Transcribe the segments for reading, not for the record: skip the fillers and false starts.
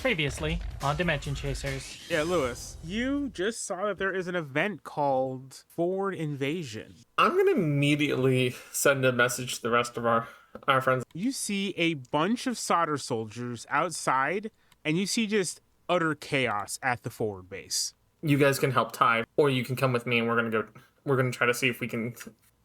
Previously on Dimension Chasers. Yeah, Lewis, you just saw that there is an event called Forward Invasion. I'm going to immediately send a message to the rest of our friends. You see a bunch of solder soldiers outside, and you see just utter chaos at the forward base. You guys can help Ty, or you can come with me, and we're going to try to see if we can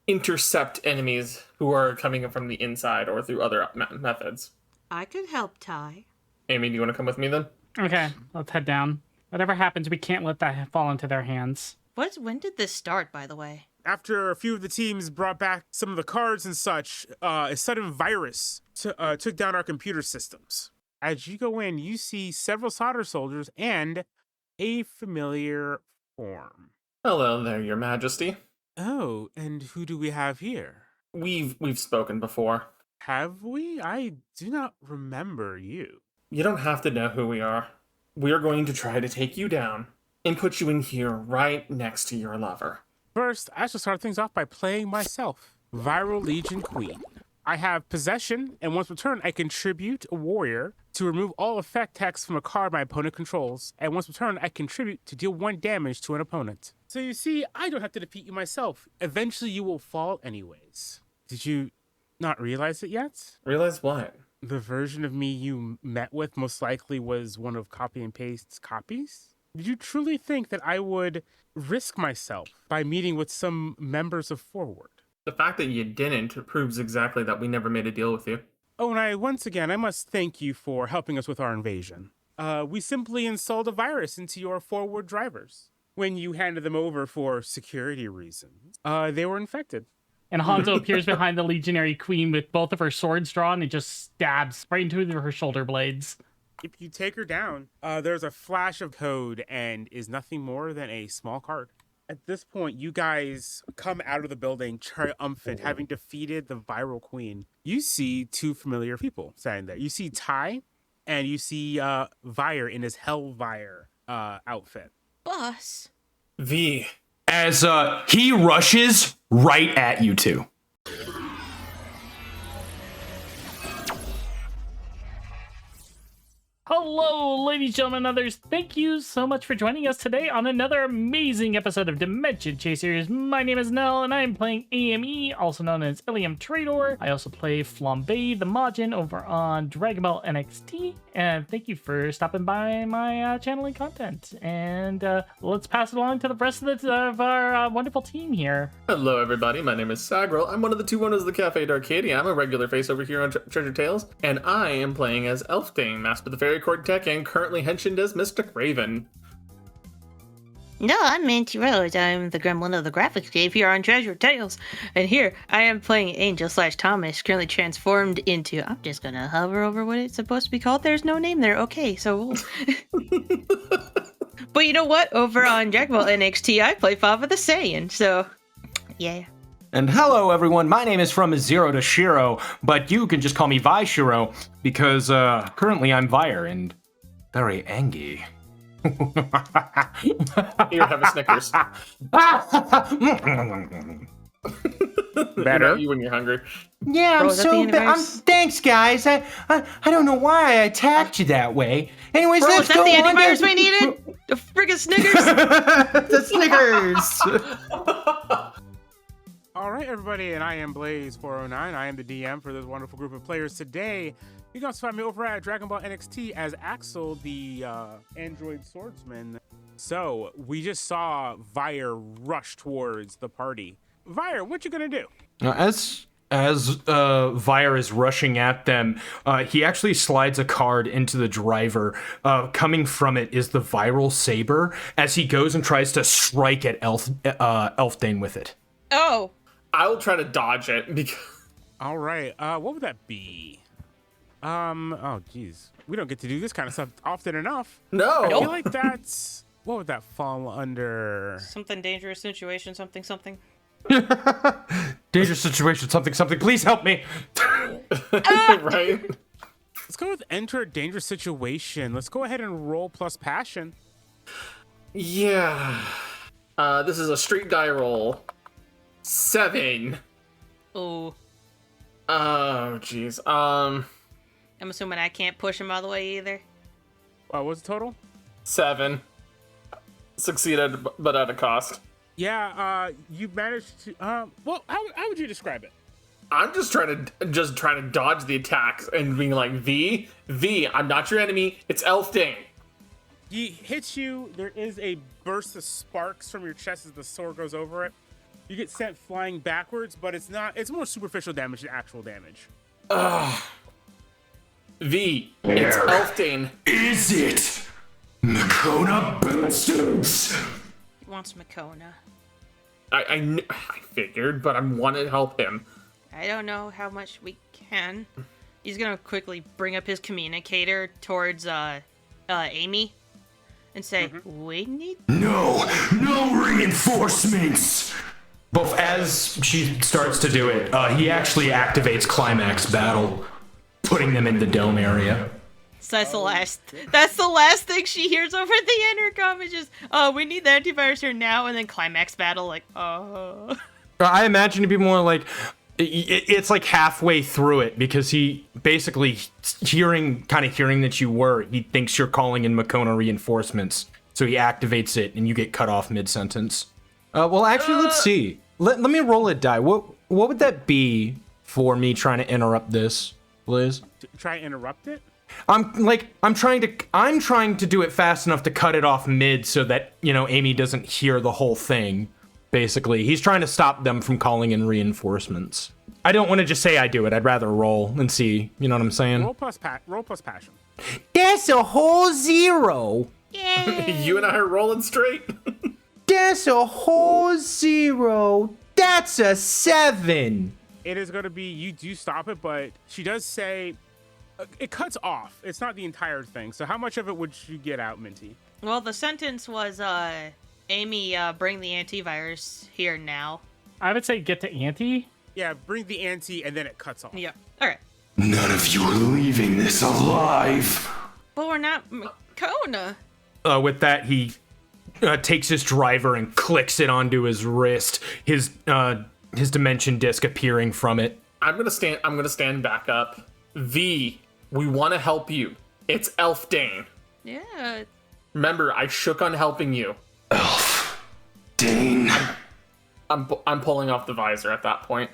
intercept enemies who are coming in from the inside or through other methods. I could help Ty. Amy, do you want to come with me then? Okay, let's head down. Whatever happens, we can't let that fall into their hands. When did this start, by the way? After a few of the teams brought back some of the cards and such, a sudden virus took down our computer systems. As you go in, you see several solder soldiers and a familiar form. Hello there, Your Majesty. Oh, and who do we have here? We've spoken before. Have we? I do not remember you. You don't have to know who we are. We are going to try to take you down and put you in here right next to your lover. First, I shall start things off by playing myself, Viral Legion Queen. I have possession, and once per turn, I contribute a warrior to remove all effect text from a card my opponent controls, and once per turn, I contribute to deal 1 damage to an opponent. So you see, I don't have to defeat you myself. Eventually, you will fall anyways. Did you not realize it yet? Realize what? The version of me you met with most likely was one of copy and paste's copies? Did you truly think that I would risk myself by meeting with some members of Forward? The fact that you didn't proves exactly that we never made a deal with you. Oh, and I must thank you for helping us with our invasion. We simply installed a virus into your Forward drivers. When you handed them over for security reasons, they were infected. And Hanzo appears behind the Legionary Queen with both of her swords drawn and just stabs right into her shoulder blades. If you take her down, there's a flash of code and is nothing more than a small card. At this point, you guys come out of the building triumphant, having defeated the Viral Queen. You see 2 familiar people standing there. You see Ty, and you see Vire in his Hellvire outfit. Boss. V. As he rushes right at you two. Hello, ladies, gentlemen, and others. Thank you so much for joining us today on another amazing episode of Dimension Chasers. My name is Nell, and I am playing AME, also known as Ilium Trador. I also play Flambe the Majin over on Dragon Ball NXT. And thank you for stopping by my channel and content. And let's pass it along to the rest of our wonderful team here. Hello, everybody. My name is Sagril. I'm one of the 2 owners of the Cafe d'Arcadia. I'm a regular face over here on Treasure Tales, and I am playing as Elfdane, Master of the Fairy Court Tech, and currently henshined as Mystic Raven. No, I'm Minty Rose. I'm the gremlin of the graphics cave here on Treasure Tales. And here, I am playing Angel/Thomas, currently transformed into... I'm just gonna hover over what it's supposed to be called. There's no name there. Okay, so... But you know what? Over on Dragon Ball NXT, I play Fava the Saiyan, so... Yeah. And hello, everyone. My name is From Zero to Shiro, but you can just call me Vishiro because currently I'm Vire and very angry. Here, have a Snickers. Better. You when you're hungry. Yeah, Bro, I'm is that the so bad. universe? Thanks, guys. I don't know why I attacked you that way. Anyways, Bro, let's is that go the on antivirus to- we needed? The friggin' Snickers? The Snickers. All right, everybody, and I am Blaze409. I am the DM for this wonderful group of players today. You can also find me over at Dragon Ball NXT as Axel, the android swordsman. So, we just saw Vire rush towards the party. Vire, what you gonna do? As Vire is rushing at them, he actually slides a card into the driver. Coming from it is the Viral Saber as he goes and tries to strike at Elfdane with it. Oh. I will try to dodge it because... All right, what would that be? Oh, geez. We don't get to do this kind of stuff often enough. No! I feel like that's... What would that fall under? Something dangerous situation, something. Dangerous situation, something. Please help me. Right? Let's go with enter a dangerous situation. Let's go ahead and roll plus passion. Yeah. This is a street die roll. 7. Oh. Oh, jeez. I'm assuming I can't push him all the way either. What's the total? 7. Succeeded, but at a cost. Yeah, you managed to. Well, how would you describe it? I'm just trying to dodge the attacks and being like, V, I'm not your enemy. It's Elfdane. He hits you. There is a burst of sparks from your chest as the sword goes over it. You get sent flying backwards, but it's not. It's more superficial damage than actual damage. V, it's Elfdane. Is it? Makona bastards! He wants Makona. I figured, but I want to help him. I don't know how much we can. He's gonna quickly bring up his communicator towards Amy and say, we need... No reinforcements! But as she starts to do it, he actually activates Climax Battle, putting them in the dome area. So that's the last thing she hears over the intercom is just, we need the antivirus here now, and then Climax Battle, like, oh. I imagine it'd be more like, it's like halfway through it, because he basically hearing that you were, he thinks you're calling in Makona reinforcements, so he activates it, and you get cut off mid-sentence. Well, actually, let's see. Let me roll a die. What would that be for me trying to interrupt this, Liz? Try to interrupt it? I'm trying to do it fast enough to cut it off mid so that, Amy doesn't hear the whole thing. Basically, he's trying to stop them from calling in reinforcements. I don't want to just say I do it. I'd rather roll and see. You know what I'm saying? Roll plus passion. That's a whole 0. You and I are rolling straight. That's a whole 0. That's a 7. It is going to be, you do stop it, but she does say, it cuts off. It's not the entire thing. So how much of it would you get out, Minty? Well, the sentence was, Amy, bring the antivirus here now. I would say get to Auntie. Yeah, bring the ante, and then it cuts off. Yeah. All right. None of you are leaving this alive. But we're not Makona. With that, he takes his driver and clicks it onto his wrist. His dimension disc appearing from it. I'm gonna stand back up. V, we want to help you. It's Elfdane. Yeah. Remember, I shook on helping you. Dane. I'm pulling off the visor at that point.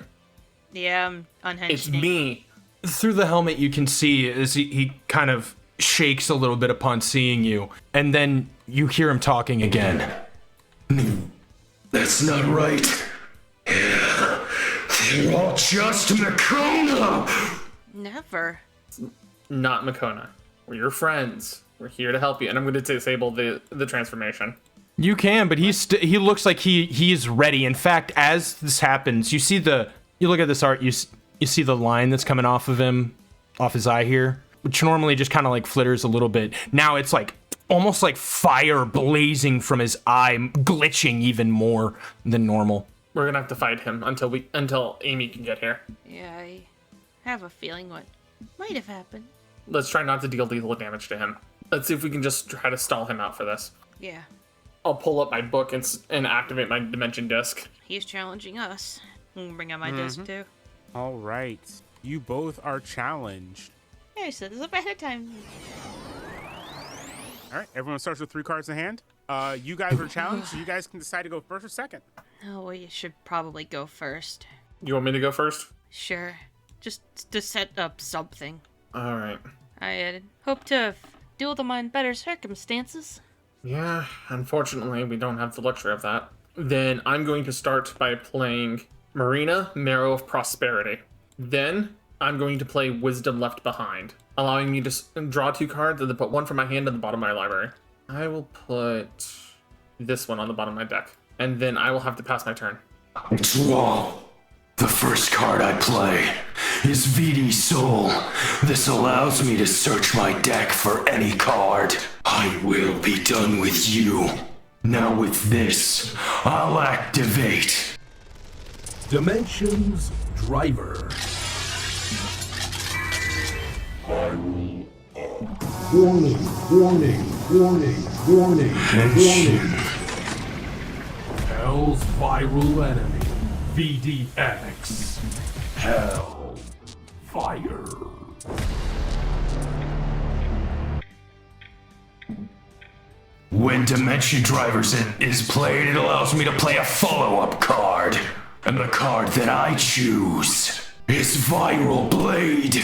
Yeah, I'm unhinged. It's me. Through the helmet, you can see as he kind of shakes a little bit upon seeing you, and then you hear him talking again. That's not right. They're all just Makona. Never. Not Makona. We're your friends. We're here to help you, and I'm going to disable the transformation. You can, but he looks like he's ready. In fact, as this happens, you look at this art, you see the line that's coming off of him, off his eye here, which normally just kind of like flitters a little bit. Now it's like almost like fire blazing from his eye, glitching even more than normal. We're gonna have to fight him until Amy can get here. Yeah, I have a feeling what might have happened. Let's try not to deal lethal damage to him. Let's see if we can just try to stall him out for this. Yeah. I'll pull up my book and activate my dimension disc. He's challenging us. I'm gonna bring out my disc too. All right. You both are challenged. Hey, so this is up ahead of time. All right. Everyone starts with 3 cards in hand. You guys are challenged, so you guys can decide to go first or second. Oh, well, you should probably go first. You want me to go first? Sure. Just to set up something. All right. I hope to deal with them in better circumstances. Yeah, unfortunately, we don't have the luxury of that. Then I'm going to start by playing Marina, Marrow of Prosperity. Then I'm going to play Wisdom Left Behind, allowing me to draw 2 cards and then put 1 from my hand at the bottom of my library. I will put this one on the bottom of my deck, and then I will have to pass my turn. Draw. The first card I play is VD Soul. This allows me to search my deck for any card. I will be done with you. Now with this, I'll activate Dimensions Driver. Warning, warning, warning, warning, warning. Hell's viral enemy. VDX. Hell. Fire. When Dimension Drivers is played, it allows me to play a follow-up card. And the card that I choose is Viral Blade.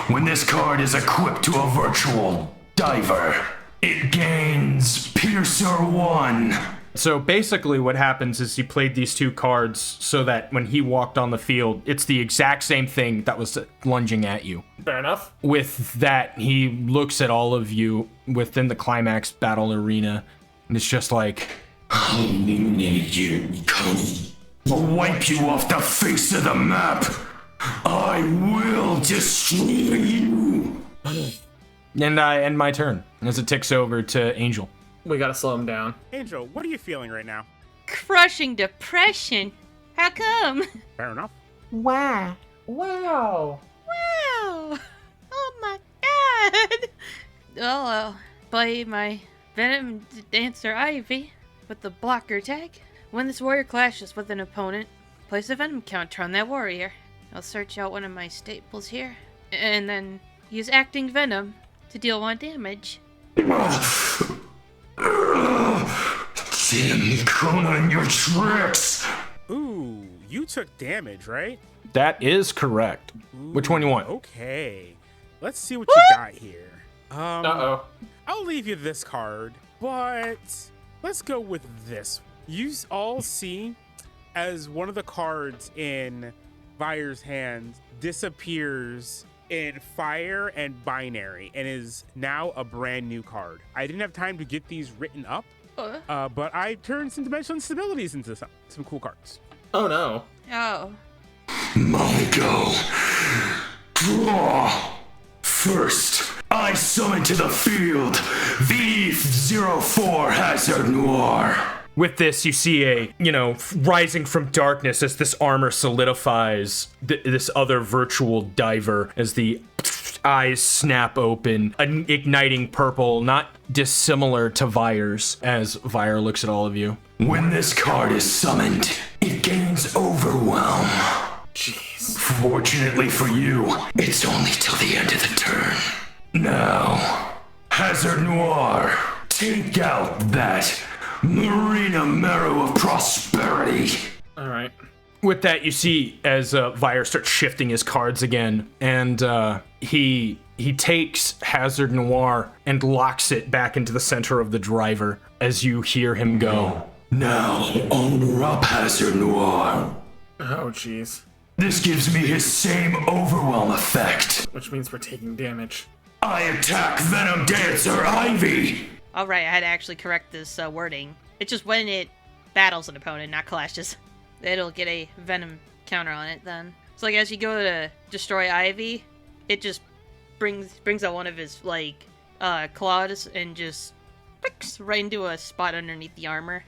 When this card is equipped to a virtual diver, it gains Piercer 1. So basically what happens is he played these two cards so that when he walked on the field, it's the exact same thing that was lunging at you. Fair enough. With that, he looks at all of you within the Climax battle arena, and it's just like, I'll eliminate you. I'll wipe you off the face of the map. I will destroy you. and I end my turn as it ticks over to Angel. We gotta slow him down. Angel, what are you feeling right now? Crushing depression. How come? Fair enough. Wow. Wow. Oh my god. I'll play my Venom Dancer Ivy with the blocker tag. When this warrior clashes with an opponent, place a Venom counter on that warrior. I'll search out one of my staples here, and then use Acting Venom to deal 1 damage. Damn Conan, your tricks! Ooh, you took damage, right? That is correct. Which one you want? Okay. Let's see what you got here. Uh-oh. I'll leave you this card, but let's go with this. You all see as one of the cards in Vire's hands disappears in fire and binary and is now a brand new card. I didn't have time to get these written up, but I turned some dimensional instabilities into some cool cards. Oh no. Oh. Mongo. Draw. First, I summon to the field V04 Hazard Noir. With this, you see a, rising from darkness as this armor solidifies this other virtual diver as the eyes snap open, igniting purple, not dissimilar to Vire's, as Vire looks at all of you. When this card is summoned, it gains Overwhelm. Jeez. Fortunately for you, it's only till the end of the turn. Now, Hazard Noir, take out that Marina Marrow of Prosperity. Alright. With that, you see as Vire starts shifting his cards again, and he takes Hazard Noir and locks it back into the center of the driver as you hear him go. Now, honor up Hazard Noir. Oh jeez. This gives me his same Overwhelm effect. Which means we're taking damage. I attack Venom Dancer Ivy. Alright, I had to actually correct this wording. It's just when it battles an opponent, not clashes. It'll get a Venom counter on it then. So like as you go to destroy Ivy, it just brings out one of his claws and just clicks right into a spot underneath the armor.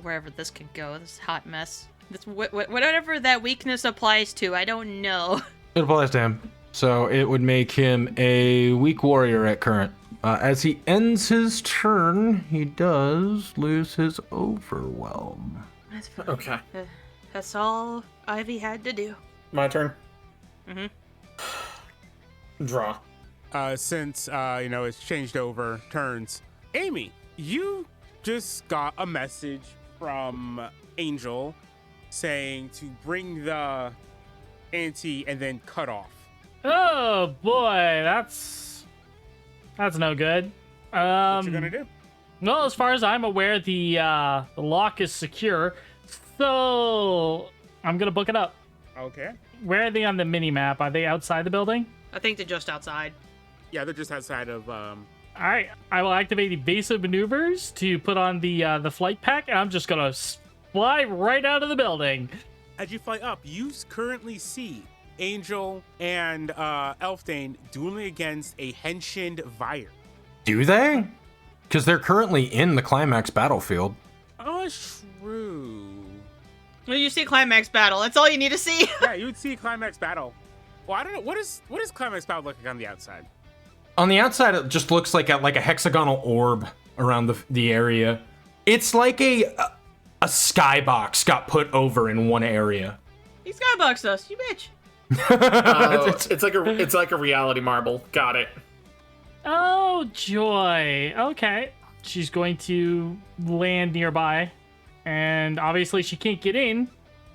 Wherever this could go, this hot mess. This whatever that weakness applies to, I don't know. It applies to him. So it would make him a weak warrior at current. As he ends his turn, he does lose his Overwhelm. That's fine. Okay. That's all Ivy had to do. My turn. Mhm. Draw. Since it's changed over turns. Amy, you just got a message from Angel saying to bring the ante and then cut off. Oh boy, that's no good. What you gonna do? Well, as far as I'm aware, the lock is secure, so I'm gonna book it up. Okay. Where are they on the mini map? Are they outside the building? I think they're just outside. Yeah, they're just outside of. All right, I will activate evasive maneuvers to put on the flight pack, and I'm just gonna fly right out of the building. As you fly up, you currently see Angel and Elfdane dueling against a henshined Vire. Do they? Because they're currently in the Climax battlefield. Oh, true. When you see Climax battle, that's all you need to see. Yeah, you would see Climax battle. Well, I don't know. What does Climax battle look like on the outside? On the outside, it just looks like a hexagonal orb around the area. It's like a skybox got put over in one area. He skyboxed us, you bitch. It's like a reality marble. Got it. Oh joy. Okay. She's going to land nearby, and obviously she can't get in.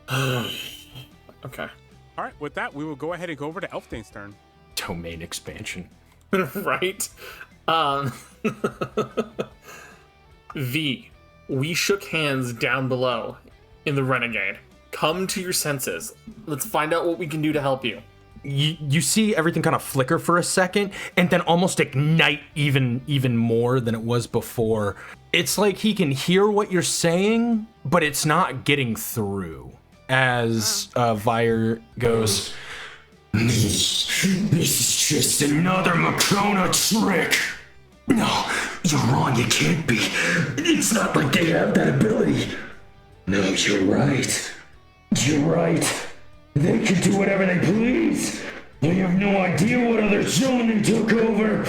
Okay. All right, with that, we will go ahead and go over to Elfdane's turn. Domain expansion. Right? V, we shook hands down below in the Renegade. Come to your senses. Let's find out what we can do to help you. You see everything kind of flicker for a second and then almost ignite even more than it was before. It's like he can hear what you're saying, but it's not getting through. As Vire goes, This is just another Makona trick. No, you're wrong, it can't be. It's not like they have that ability. No, you're right. You're right. They can do whatever they please. They have no idea what other zone they took over.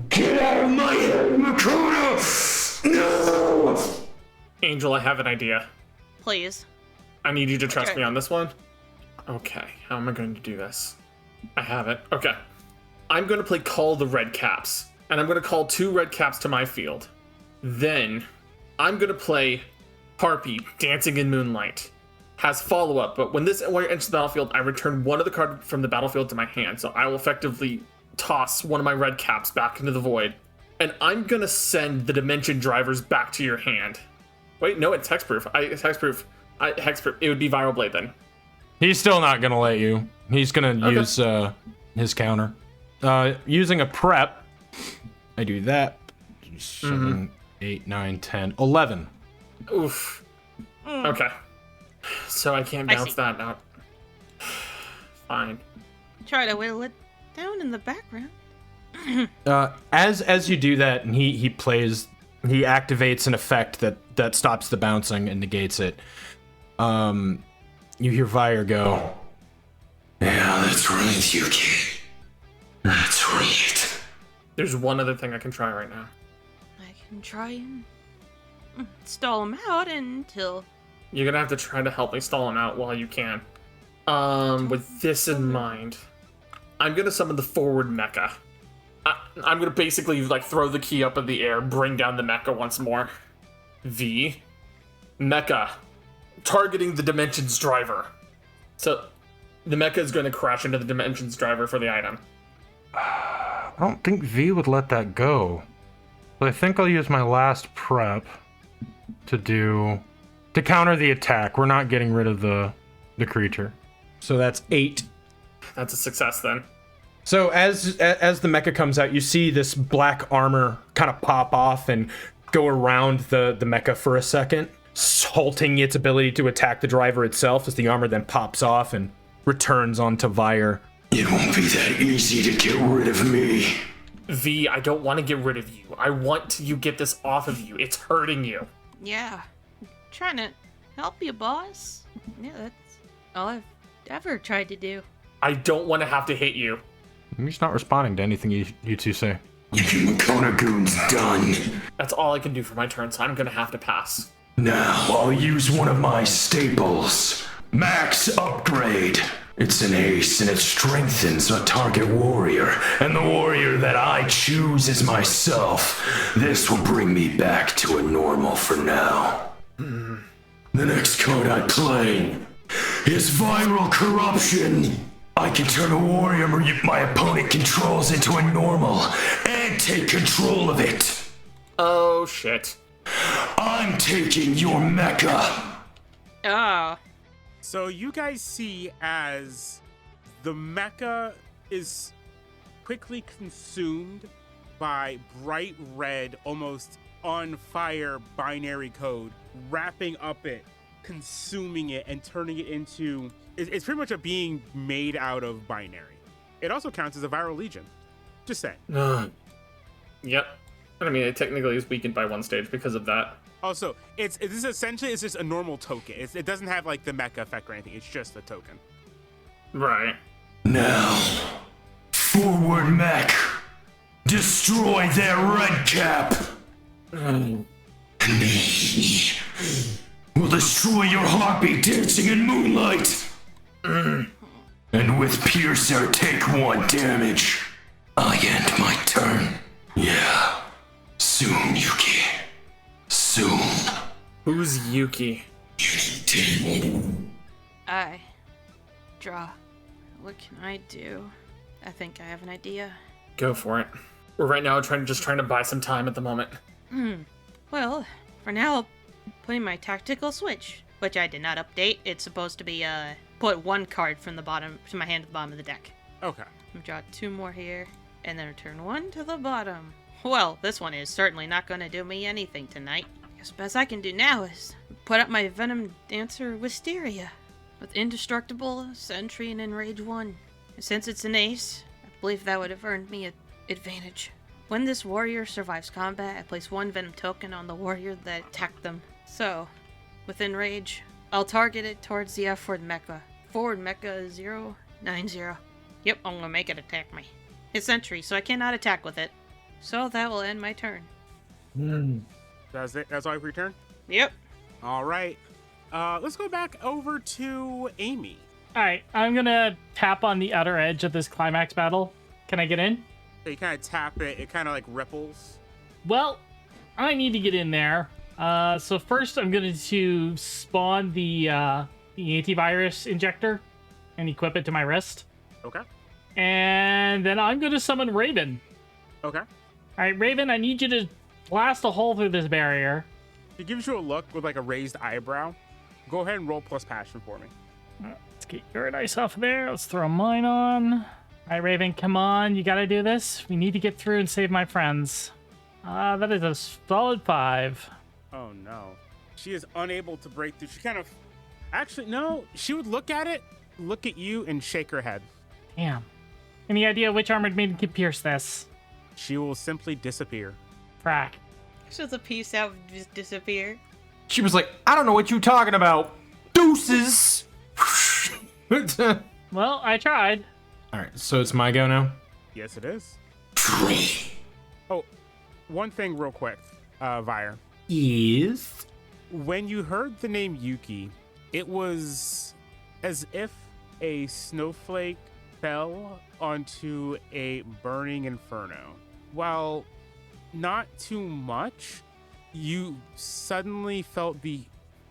Get out of my head, Makona! No! Angel, I have an idea. Please. I need you to trust Okay. me on this one. Okay, how am I going to do this? I have it. Okay. I'm going to play Call the Red Caps, and I'm going to call 2 red caps to my field. Then, I'm going to play Harpy, Dancing in Moonlight. Has follow-up, but when this warrior enters the battlefield, I return one of the cards from the battlefield to my hand, so I will effectively toss one of my red caps back into the void. And I'm going to send the Dimension Drivers back to your hand. Wait, no, it's hexproof. It's hexproof. Hexproof. It would be Viral Blade then. he's still not gonna let you. He's gonna use his counter. Using a prep, I do that. 7, 8, 9, 10, 11. Oof. Okay. So I can't I bounce see. that out. Fine. Try to whittle it down in the background. As you do that, and he activates an effect that stops the bouncing and negates it. You hear Vire go, Yeah, that's right, Yuki. That's right. There's one other thing I can try right now. I can try and stall him out until... You're gonna have to try to help me stall him out while you can. With this in mind, I'm gonna summon the forward mecha. I'm gonna basically like throw the key up in the air, bring down the mecha once more. V, mecha, targeting the Dimensions driver. So the mecha is gonna crash into the Dimensions driver for the item. I don't think V would let that go. But I think I'll use my last prep to counter the attack. We're not getting rid of the creature. So that's 8. That's a success then. So as the mecha comes out, you see this black armor kind of pop off and go around the mecha for a second, halting its ability to attack the driver itself as the armor then pops off and returns onto Vire. It won't be that easy to get rid of me. V, I don't want to get rid of you. I want to get this off of you. It's hurting you. Yeah. I'm trying to help you, boss. Yeah, that's all I've ever tried to do. I don't want to have to hit you. He's not responding to anything you two say. Your Makona goon's done. That's all I can do for my turn, so I'm gonna have to pass. Now I'll use one of my staples. Max Upgrade. It's an ace and it strengthens a target warrior, and the warrior that I choose is myself. This will bring me back to a normal for now. The next card I play is Viral Corruption. I can turn a warrior my opponent controls into a normal and take control of it. Oh shit. I'm taking your mecha. Oh. So you guys see as the mecha is quickly consumed by bright red, almost on fire binary code, wrapping up it, consuming it, and turning it into... It's pretty much a being made out of binary. It also counts as a viral legion. Just saying. Yep. I mean, it technically is weakened by 1 stage because of that. Also, it's essentially just a normal token. It doesn't have like the mecha effect or anything. It's just a token. Right. Now, forward mech. Destroy their red cap. And me will destroy your heartbeat dancing in moonlight. And with Piercer, take 1 damage. I end my turn. Yeah. Soon, Yuki. Soon. Who's Yuki? I draw. What can I do? I think I have an idea. Go for it. We're right now trying to buy some time at the moment. Well, for now, I'm putting my tactical switch, which I did not update. It's supposed to be put one card from the bottom to my hand at the bottom of the deck. Okay. I'm draw 2 more here, and then return 1 to the bottom. Well, this one is certainly not going to do me anything tonight. I guess the best I can do now is put up my Venom Dancer Wisteria with Indestructible, Sentry, and Enrage 1. And since it's an ace, I believe that would have earned me an advantage. When this warrior survives combat, I place 1 Venom token on the warrior that attacked them. So, with Enrage, I'll target it towards the F-forward mecha. Forward mecha 090. Yep, I'm gonna make it attack me. It's Sentry, so I cannot attack with it. So that will end my turn. That's it? That's all for your turn? Yep. All right. Let's go back over to Amy. All right, I'm gonna tap on the outer edge of this climax battle. Can I get in? So you kind of tap it. It kind of like ripples. Well, I need to get in there. So first, I'm going to spawn the antivirus injector and equip it to my wrist. Okay. And then I'm going to summon Raven. Okay. All right, Raven, I need you to blast a hole through this barrier. He gives you a look with like a raised eyebrow. Go ahead and roll plus passion for me. Let's get your dice off there. Let's throw mine on. All right, Raven, come on. You got to do this. We need to get through and save my friends. That is a solid 5. Oh no. She is unable to break through. She kind of... Actually, no. She would look at it, look at you, and shake her head. Damn. Any idea which armored maiden can pierce this? She will simply disappear. Frack. So the piece out would just disappear. She was like, I don't know what you talking about. Deuces. Well, I tried. All right, so it's my go now. Yes, it is. Oh, one thing real quick, Vire. Yes. When you heard the name Yuki, it was as if a snowflake fell onto a burning inferno. While not too much, you suddenly felt the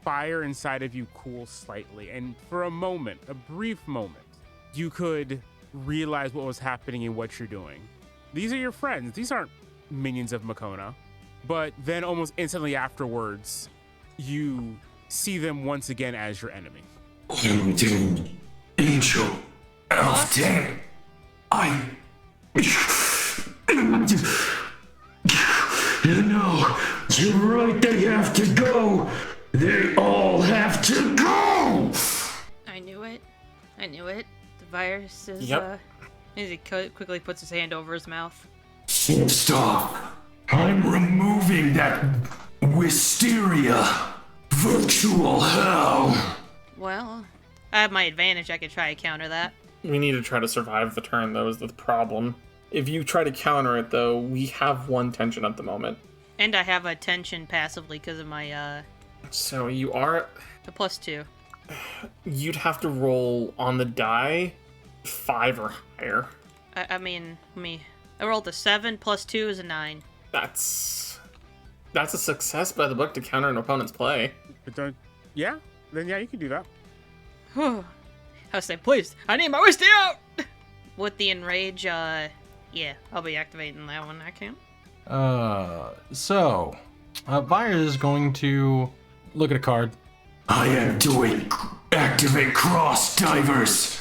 fire inside of you cool slightly. And for a moment, a brief moment, you could realize what was happening and what you're doing. These are your friends. These aren't minions of Makona. But then almost instantly afterwards, you see them once again as your enemy. Angel. Elftain. You know, you're right, they have to go. They all have to go. I knew it. The virus is, Yep. As he quickly puts his hand over his mouth. Stop. I'm removing that wisteria. Virtual hell. Well, I have my advantage. I could try to counter that. We need to try to survive the turn, though, is the problem. If you try to counter it, though, we have 1 tension at the moment. And I have a tension passively because of my, So you are... the +2. You'd have to roll on the die 5 or higher. I mean, I rolled a 7, +2 is a 9. That's a success by the book to counter an opponent's play. But don't... Yeah? Then yeah, you can do that. I was saying, please, I need my Wisty out! With the Enrage, yeah, I'll be activating that one, I can. So, Vire is going to look at a card. I am doing activate cross divers.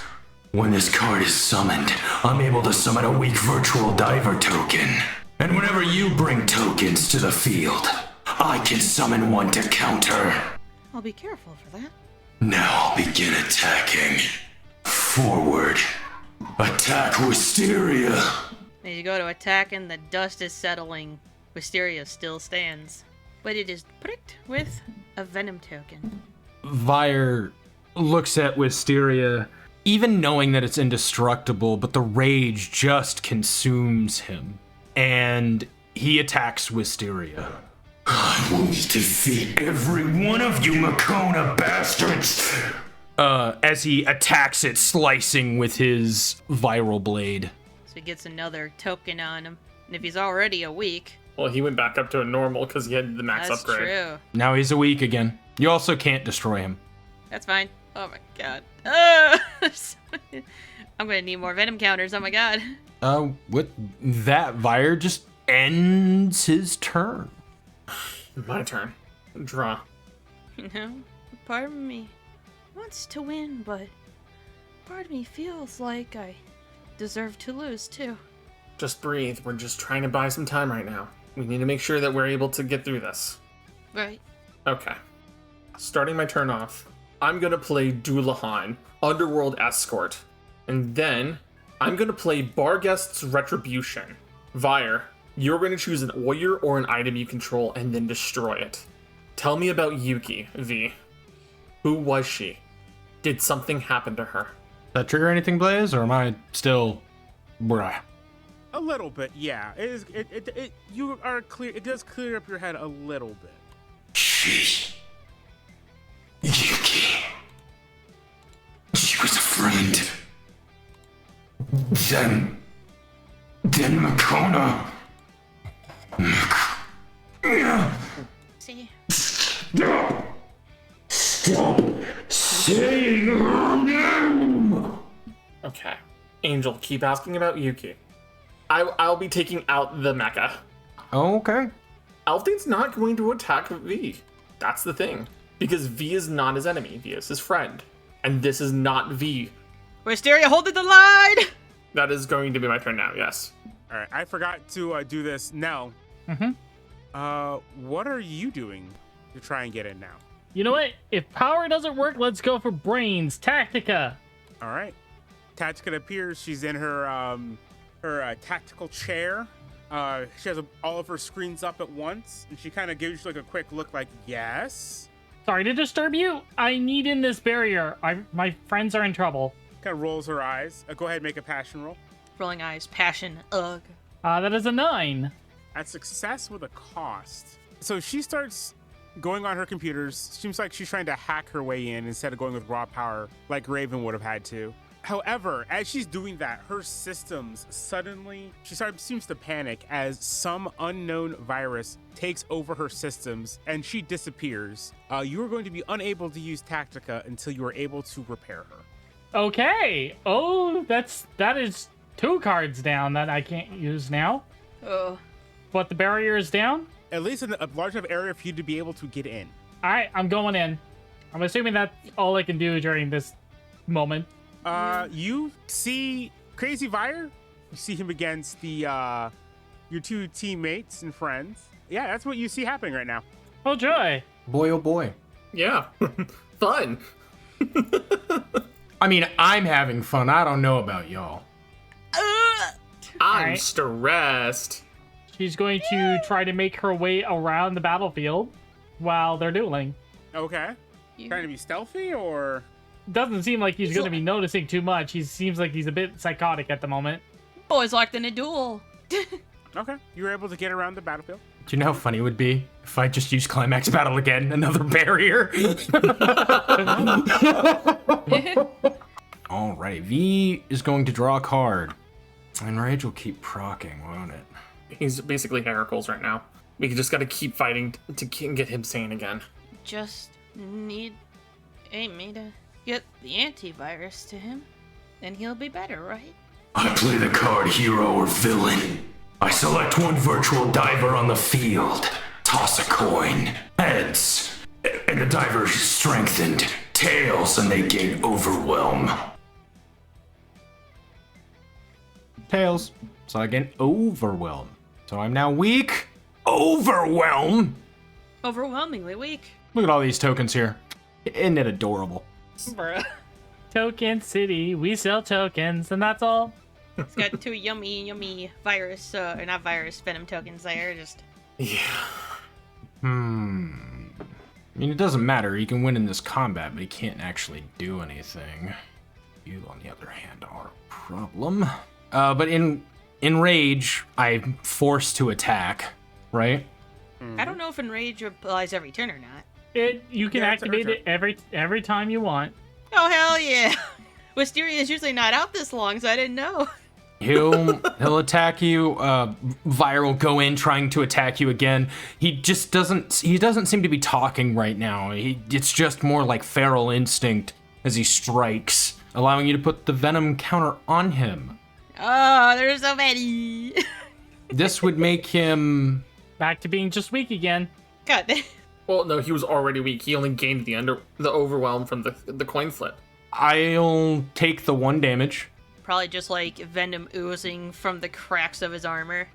When this card is summoned, I'm able to summon a weak virtual diver token. And whenever you bring tokens to the field, I can summon one to counter. I'll be careful for that. Now I'll begin attacking. Forward. Attack Wisteria. As you go to attack and the dust is settling, Wisteria still stands. But it is pricked with a Venom token. Vire looks at Wisteria, even knowing that it's indestructible, but the rage just consumes him. And he attacks Wisteria. I will defeat every one of you Makona bastards. As he attacks it, slicing with his viral blade. So he gets another token on him. And if he's already a weak, Well, he went back up to a normal because he had the max That's upgrade. true. Now he's a weak again. You also can't destroy him. That's fine. Oh my god. I'm gonna need more venom counters. Oh my god. With that, Vire just ends his turn. My turn. Draw. You know, part of me wants to win, but part of me feels like I deserve to lose too. Just breathe. We're just trying to buy some time right now. We need to make sure that we're able to get through this. Right. Okay. Starting my turn off, I'm gonna play Doulahan, Underworld Escort. And then I'm gonna play Barghest's Retribution. Vire, you're gonna choose an warrior or an item you control and then destroy it. Tell me about Yuki, V. Who was she? Did something happen to her? Does that trigger anything, Blaze, or am I still... Bruh. A little bit, yeah. You are clear. It does clear up your head a little bit. She... Yuki... She was a friend. Then Makona... See? Stop saying her name! Okay. Angel, keep asking about Yuki. I'll be taking out the mecha. Okay. Alfden's not going to attack V. That's the thing. Because V is not his enemy. V is his friend. And this is not V. Wisteria holding the line! That is going to be my turn now, yes. All right, I forgot to do this. Nell. What are you doing to try and get in now? You know what? If power doesn't work, let's go for brains. Tactica. All right. Tactica appears. She's in her tactical chair. She has all of her screens up at once, and she kind of gives you like a quick look, like yes. Sorry to disturb you. I need in this barrier. My friends are in trouble. Kind of rolls her eyes. Go ahead, and make a passion roll. Rolling eyes, passion, ugh. That is a 9. At success with a cost. So she starts going on her computers. Seems like she's trying to hack her way in instead of going with raw power like Raven would have had to. However, as she's doing that, her systems suddenly, seems to panic as some unknown virus takes over her systems and she disappears. You are going to be unable to use Tactica until you are able to repair her. Okay. Oh, that is 2 cards down that I can't use now. Oh. But the barrier is down? At least in a large enough area for you to be able to get in. All right, I'm going in. I'm assuming that's all I can do during this moment. You see Crazy Vire. You see him against the your 2 teammates and friends. Yeah, that's what you see happening right now. Oh, joy. Boy, oh boy. Yeah. Fun. I mean, I'm having fun. I don't know about y'all. I'm Alright. stressed. She's going to try to make her way around the battlefield while they're dueling. Okay. Trying to be stealthy or? Doesn't seem like he's going to be noticing too much. He seems like he's a bit psychotic at the moment. Boys locked in a duel. Okay. You were able to get around the battlefield. Do you know how funny it would be if I just used Climax Battle again? Another barrier? Alright, V is going to draw a card. And Rage will keep procking, won't it? He's basically Heracles right now. We just gotta keep fighting to get him sane again. Just need me to get the antivirus to him, and he'll be better, right? I play the card hero or villain. I select one virtual diver on the field. Toss a coin. Heads, and the diver is strengthened. Tails, and they gain overwhelm. Tails. So I get Overwhelm. So I'm now weak. Overwhelm! Overwhelmingly weak. Look at all these tokens here. Isn't it adorable? Bruh. Token City, we sell tokens, and that's all. It's got 2 yummy virus, not virus, venom tokens there, just... Yeah. I mean, it doesn't matter. He can win in this combat, but he can't actually do anything. You, on the other hand, are a problem. But in Rage, I'm forced to attack, right? I don't know if Enrage applies every turn or not. You can activate it every time you want. Oh, hell yeah! Wisteria is usually not out this long, so I didn't know. He'll attack you. Vire will go in trying to attack you again. He doesn't seem to be talking right now. It's just more like feral instinct as he strikes, allowing you to put the venom counter on him. Oh, there's so many. This would make him Back to being just weak again. God. Well, no, he was already weak. He only gained the overwhelm from the coin flip. I'll take the 1 damage. Probably just like venom oozing from the cracks of his armor.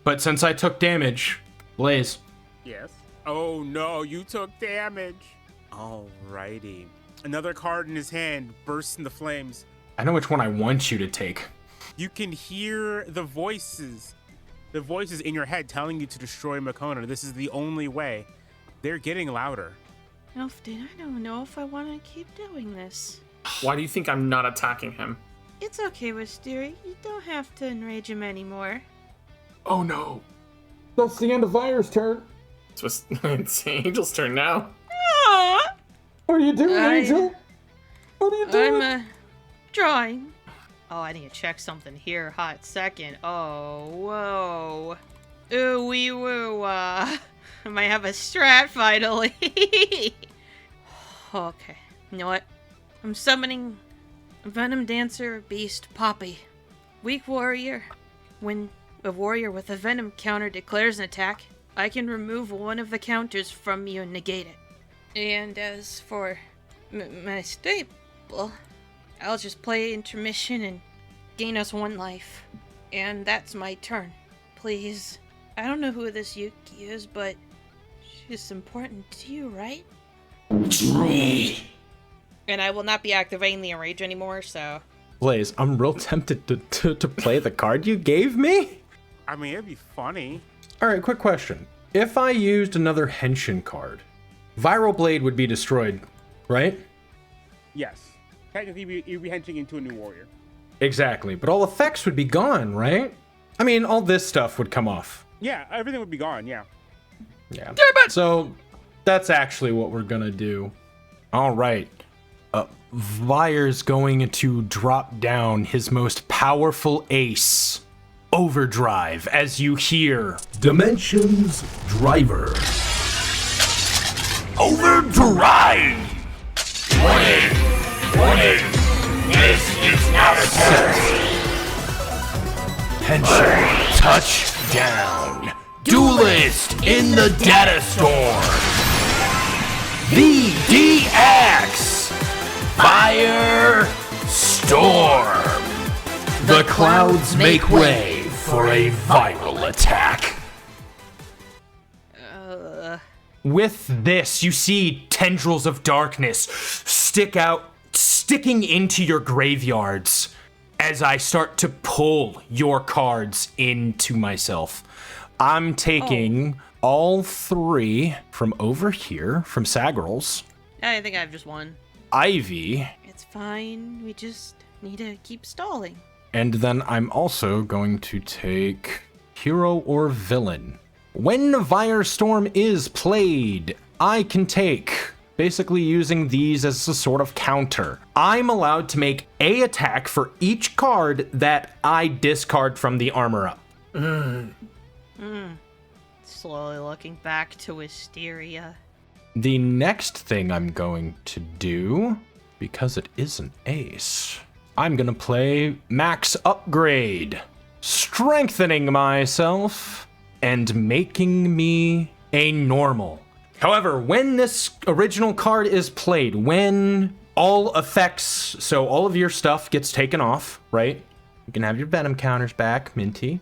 But since I took damage, Blaze. Yes. Oh no, you took damage. Alrighty. Another card in his hand bursts into flames. I know which one I want you to take. You can hear the voices in your head telling you to destroy Makona. This is the only way. They're getting louder. Elfden, I don't know if I want to keep doing this. Why do you think I'm not attacking him? It's okay, Wisteria. You don't have to enrage him anymore. Oh no. That's the end of Vire's turn. It's Angel's turn now. Aww. What are you doing, Angel? What are you doing? I'm drawing. Oh, I need to check something here. Hot second. Oh, whoa. Ooh wee woo. I might have a strat finally. Okay. You know what? I'm summoning Venom Dancer Beast Poppy. Weak warrior. When a warrior with a venom counter declares an attack, I can remove one of the counters from you and negate it. And as for my staple, I'll just play intermission and gain us 1 life. And that's my turn. Please. I don't know who this Yuki is, but she's important to you, right? And I will not be activating the enrage anymore, so... Blaze, I'm real tempted to play the card you gave me. I mean, it'd be funny. Alright, quick question. If I used another Henshin card, Viral Blade would be destroyed, right? Yes. Technically, you'd be henching into a new warrior. Exactly, but all effects would be gone, right? I mean, all this stuff would come off. Yeah, everything would be gone, yeah. Yeah. So, that's actually what we're gonna do. Alright. Vire's going to drop down his most powerful ace, Overdrive, as you hear Dimensions Driver. Overdrive! Warning! This is not a test! Henshin, touchdown! Duelist in the data storm! VDX! Fire Storm! The clouds make way for a viral attack. With this, you see tendrils of darkness sticking into your graveyards as I start to pull your cards into myself. I'm taking all 3 from over here, from Sagrals. I think I have just 1. Ivy. It's fine. We just need to keep stalling. And then I'm also going to take Hero or Villain. When Firestorm is played, I can take, basically using these as a sort of counter. I'm allowed to make a attack for each card that I discard from the armor up. Slowly looking back to Wisteria. The next thing I'm going to do, because it is an ace, I'm gonna play Max Upgrade, strengthening myself and making me a normal. However, when this original card is played, when all effects, so all of your stuff gets taken off, right? You can have your venom counters back, Minty.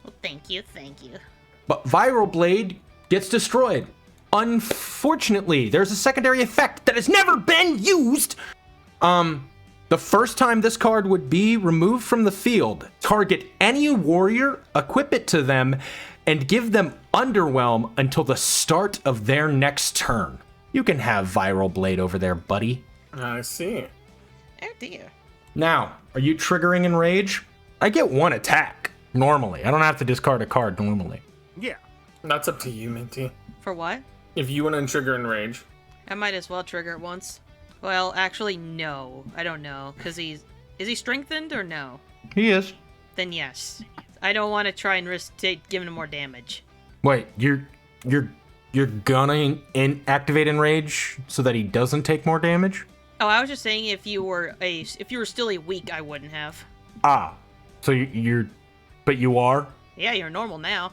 Well, thank you. But Viral Blade gets destroyed. Unfortunately, there's a secondary effect that has never been used. The first time this card would be removed from the field, target any warrior, equip it to them, and give them Underwhelm until the start of their next turn. You can have Viral Blade over there, buddy. I see. Oh dear. Now, are you triggering Enrage? I get 1 attack, normally. I don't have to discard a card normally. Yeah. That's up to you, Minty. For what? If you want to trigger Enrage. I might as well trigger it once. Well, actually, no. I don't know. Because is he strengthened or no? He is. then yes. I don't want to try and risk giving him more damage. Wait, you're gonna activate Enrage so that he doesn't take more damage? Oh, I was just saying if you were still a weak, I wouldn't have. Ah, so but you are? Yeah, you're normal now.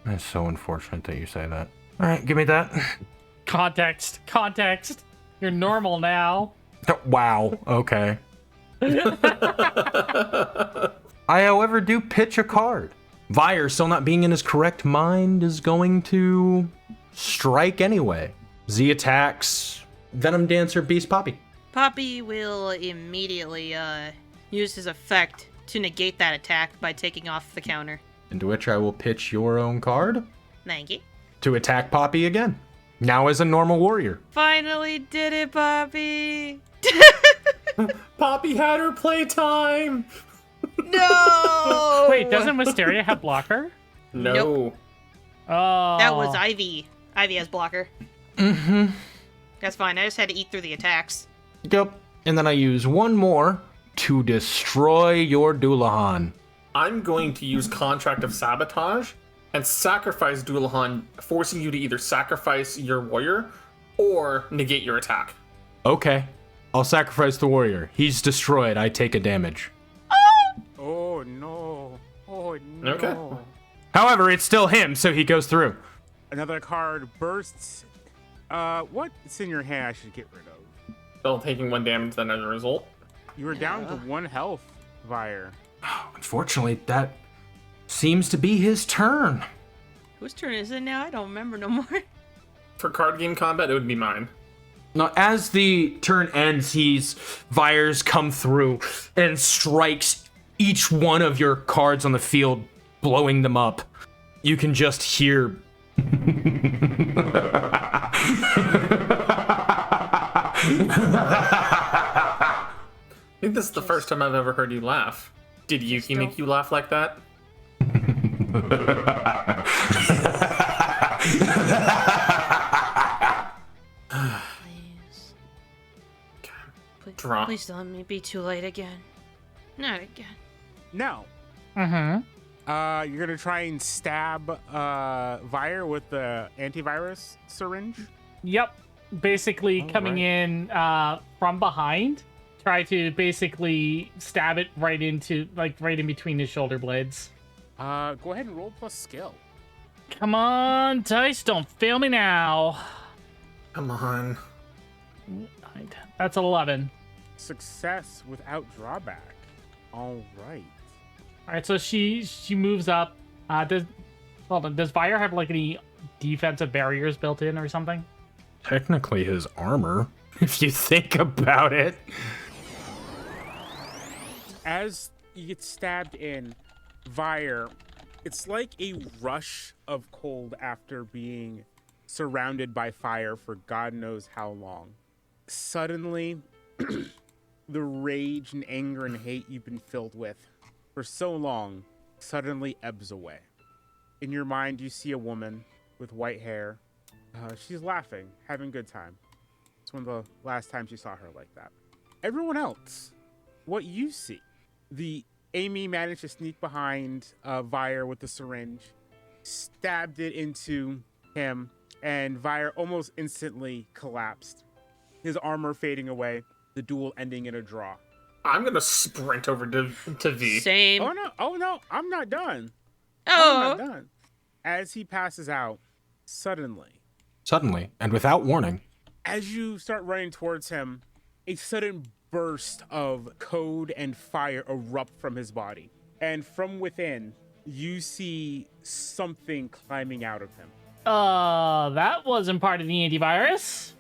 That's so unfortunate that you say that. All right, give me that. Context. You're normal now. Wow, okay. I, however, do pitch a card. Vire, still not being in his correct mind, is going to strike anyway. Z attacks Venom Dancer Beast Poppy. Poppy will immediately use his effect to negate that attack by taking off the counter. Into which I will pitch your own card Thank you. to attack Poppy again. Now as a normal warrior. Finally did it, Poppy! Poppy had her playtime. No! Wait, doesn't Wisteria have blocker? No. Nope. Oh. That was Ivy. Ivy has blocker. Mm-hmm. That's fine. I just had to eat through the attacks. Yep. And then I use one more to destroy your Doulahan. I'm going to use Contract of Sabotage and sacrifice Doulahan, forcing you to either sacrifice your warrior or negate your attack. Okay. I'll sacrifice the warrior. He's destroyed. I take a damage. Oh no. Oh no. Okay. However, it's still him, so he goes through. Another card bursts. What's in your hand I should get rid of? Still taking 1 damage then as a result. You were down to 1 health, Vire. Unfortunately, that seems to be his turn. Whose turn is it now? I don't remember no more. For card game combat, it would be mine. Now, as the turn ends, Vire's come through and strikes each one of your cards on the field, blowing them up. You can just hear. I think this is the first time I've ever heard you laugh. Did Yuki make you laugh like that? Please. Draw. Please don't let me be too late again. Not again. Now, Mm-hmm. you're gonna try and stab Vire with the antivirus syringe. Yep. Basically coming in from behind. Try to basically stab it right in between his shoulder blades. Go ahead and roll plus skill. Come on, dice, don't fail me now. Come on. That's 11. Success without drawback. All right. All right, so she moves up. Does Vire have like any defensive barriers built in or something? Technically his armor, if you think about it. As you get stabbed in, Vire, it's like a rush of cold after being surrounded by fire for God knows how long. Suddenly, the rage and anger and hate you've been filled with for so long suddenly ebbs away. In your mind, you see a woman with white hair. She's laughing, having a good time. It's one of the last times you saw her like that. Everyone else, what you see, Amy managed to sneak behind Vire with the syringe, stabbed it into him, and Vire almost instantly collapsed. His armor fading away, the duel ending in a draw. I'm gonna sprint over to V. Same. Oh no, I'm not done. Oh. I'm not done. As he passes out, suddenly, And without warning. as you start running towards him, a sudden burst of code and fire erupt from his body. And from within, you see something climbing out of him. That wasn't part of the antivirus.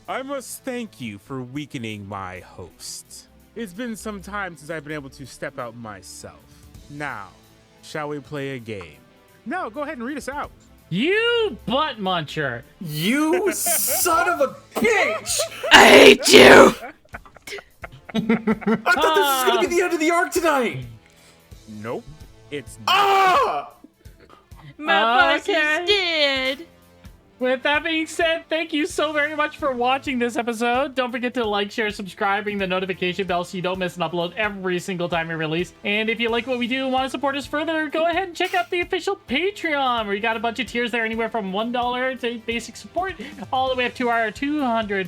I must thank you for weakening my host. It's been some time since I've been able to step out myself. Now, shall we play a game? No, go ahead and read us out. You butt muncher. You son of a bitch! I hate you! I thought this was gonna be the end of the arc tonight! Nope, it's not. Ah! My boss Okay. is dead. With that being said, thank you so very much for watching this episode. Don't forget to like, share, subscribe, ring the notification bell so you don't miss an upload every single time we release. And if you like what we do and want to support us further, go ahead and check out the official Patreon, where you got a bunch of tiers there, anywhere from $1 to basic support, all the way up to our $200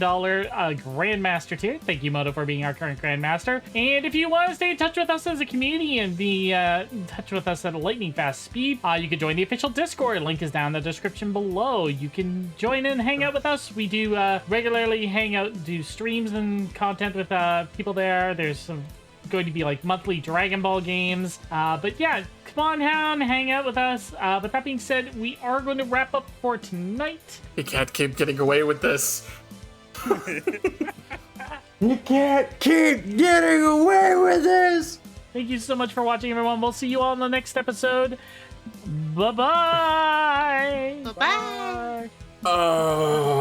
Grandmaster tier. Thank you, Moto, for being our current Grandmaster. And if you want to stay in touch with us as a community and be in touch with us at a lightning fast speed, you can join the official Discord. Link is down in the description below. You can join in and hang out with us. We do regularly hang out, do streams and content with people there. There's some going to be like monthly Dragon Ball games. But yeah, come on down, hang out with us. But that being said, we are going to wrap up for tonight. You can't keep getting away with this. You can't keep getting away with this! Thank you so much for watching, everyone. We'll see you all in the next episode. Bye-bye. Bye-bye. Oh.